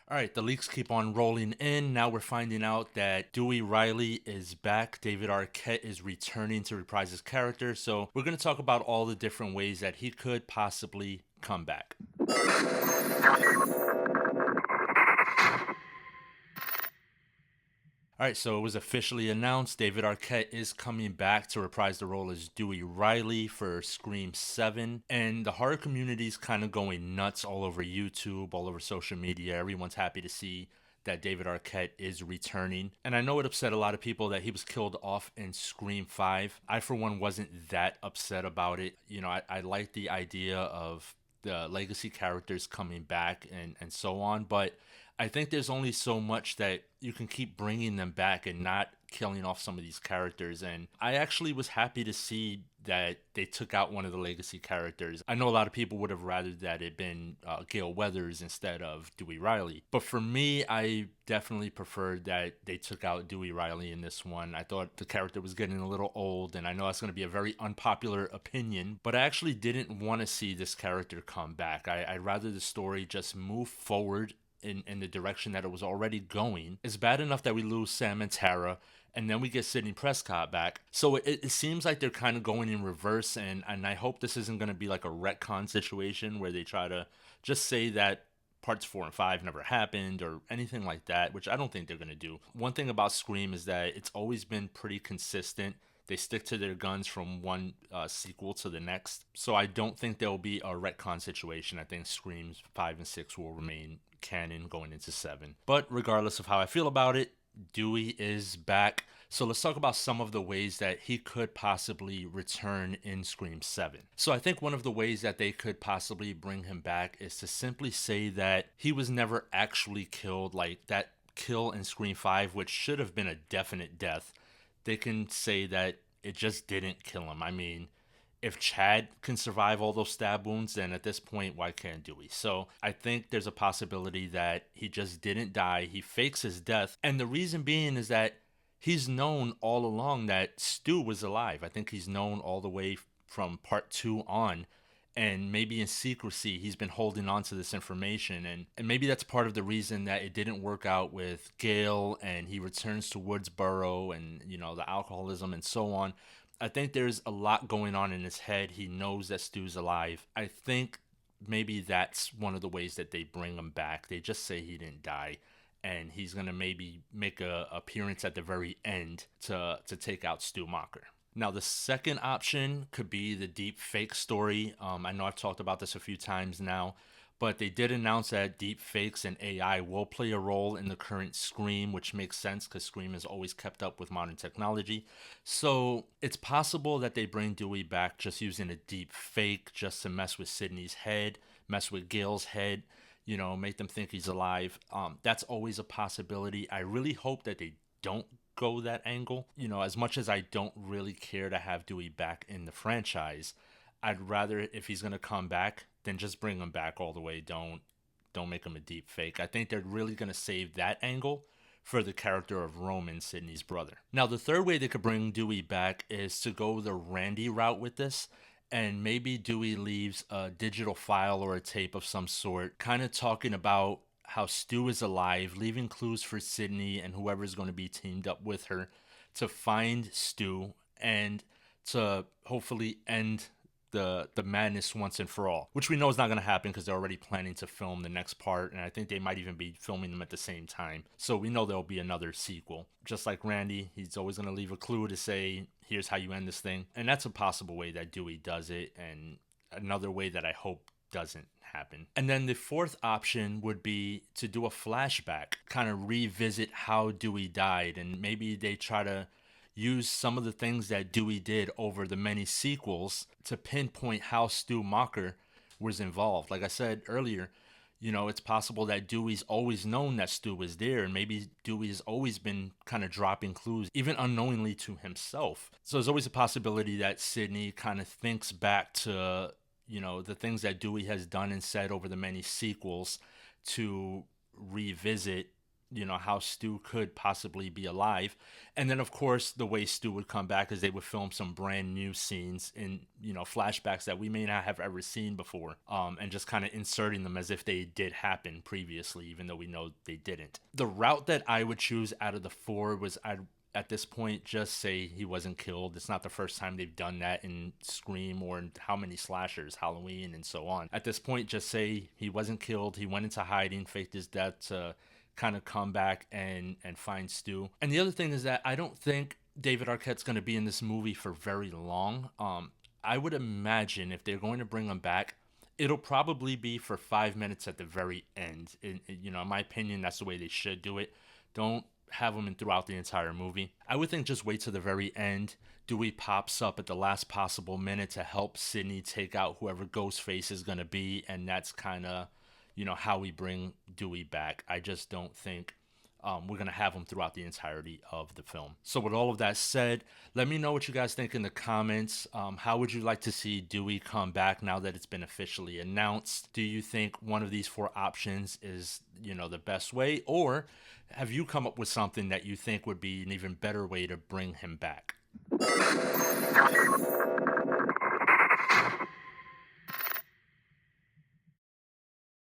All right, the leaks keep on rolling in. Now we're finding out that Dewey Riley is back. David Arquette is returning to reprise his character. So we're going to talk about all the different ways that he could possibly come back. All right, so it was officially announced David Arquette is coming back to reprise the role as Dewey Riley for Scream 7. And the horror community is kind of going nuts all over YouTube, all over social media. Everyone's happy to see that David Arquette is returning. And I know it upset a lot of people that he was killed off in Scream 5. I, for one, wasn't that upset about it. I like the idea of the legacy characters coming back and so on, but I think there's only so much that you can keep bringing them back and not killing off some of these characters. And I actually was happy to see that they took out one of the legacy characters. I know a lot of people would have rather that it been Gale Weathers instead of Dewey Riley. But for me, I definitely preferred that they took out Dewey Riley in this one. I thought the character was getting a little old, and I know that's going to be a very unpopular opinion, but I actually didn't want to see this character come back. I'd rather the story just move forward in the direction that it was already going. It's bad enough that we lose Sam and Tara, and then we get Sidney Prescott back. So it seems like they're kind of going in reverse, and I hope this isn't going to be like a retcon situation where they try to just say that parts 4 and 5 never happened or anything like that, which I don't think they're going to do. One thing about Scream is that it's always been pretty consistent. They stick to their guns from one sequel to the next. So I don't think there'll be a retcon situation. I think Screams 5 and 6 will remain canon going into 7. But regardless of how I feel about it, Dewey is back. So let's talk about some of the ways that he could possibly return in Scream 7. So I think one of the ways that they could possibly bring him back is to simply say that he was never actually killed, like that kill in Scream 5, which should have been a definite death. They can say that it just didn't kill him. I mean, if Chad can survive all those stab wounds, then at this point, why can't Dewey? So I think there's a possibility that he just didn't die. He fakes his death. And the reason being is that he's known all along that Stu was alive. I think he's known all the way from part 2 on. And maybe in secrecy, he's been holding on to this information. And maybe that's part of the reason that it didn't work out with Gale and he returns to Woodsboro and, the alcoholism and so on. I think there's a lot going on in his head. He knows that Stu's alive. I think maybe that's one of the ways that they bring him back. They just say he didn't die, and he's gonna maybe make a appearance at the very end to take out Stu Macher. Now, the second option could be the deep fake story. I know I've talked about this a few times now, but they did announce that deep fakes and AI will play a role in the current Scream, which makes sense because Scream has always kept up with modern technology. So it's possible that they bring Dewey back just using a deep fake just to mess with Sidney's head, mess with Gale's head, make them think he's alive. That's always a possibility. I really hope that they don't go that angle. As much as I don't really care to have Dewey back in the franchise, I'd rather, if he's going to come back, then just bring him back all the way. Don't make him a deep fake. I think they're really going to save that angle for the character of Roman, Sidney's brother. Now, the third way they could bring Dewey back is to go the Randy route with this. And maybe Dewey leaves a digital file or a tape of some sort, kind of talking about how Stu is alive, leaving clues for Sidney and whoever is going to be teamed up with her to find Stu and to hopefully end the madness once and for all, which we know is not going to happen because they're already planning to film the next part, and I think they might even be filming them at the same time. So we know there'll be another sequel. Just like Randy, he's always going to leave a clue to say, here's how you end this thing. And that's a possible way that Dewey does it, and another way that I hope doesn't happen. And then the fourth option would be to do a flashback, kind of revisit how Dewey died, and maybe they try to use some of the things that Dewey did over the many sequels to pinpoint how Stu Macher was involved. Like I said earlier, it's possible that Dewey's always known that Stu was there, and maybe Dewey has always been kind of dropping clues, even unknowingly to himself. So there's always a possibility that Sidney kind of thinks back to, the things that Dewey has done and said over the many sequels to revisit how Stu could possibly be alive. And then, of course, the way Stu would come back is they would film some brand new scenes in, flashbacks that we may not have ever seen before, and just kind of inserting them as if they did happen previously, even though we know they didn't. The route that I would choose out of the four was I'd at this point just say he wasn't killed. It's not the first time they've done that in Scream or in how many slashers, Halloween, and so on. At this point, just say he wasn't killed. He went into hiding, faked his death to kind of come back and find Stu. And the other thing is that I don't think David Arquette's going to be in this movie for very long. I would imagine if they're going to bring him back, it'll probably be for 5 minutes at the very end. In my opinion, that's the way they should do it. Don't have him in throughout the entire movie. I would think just wait to the very end. Dewey pops up at the last possible minute to help Sidney take out whoever Ghostface is going to be, and that's kind of, how we bring Dewey back. I just don't think we're going to have him throughout the entirety of the film. So with all of that said, let me know what you guys think in the comments. How would you like to see Dewey come back now that it's been officially announced? Do you think one of these four options is, the best way? Or have you come up with something that you think would be an even better way to bring him back?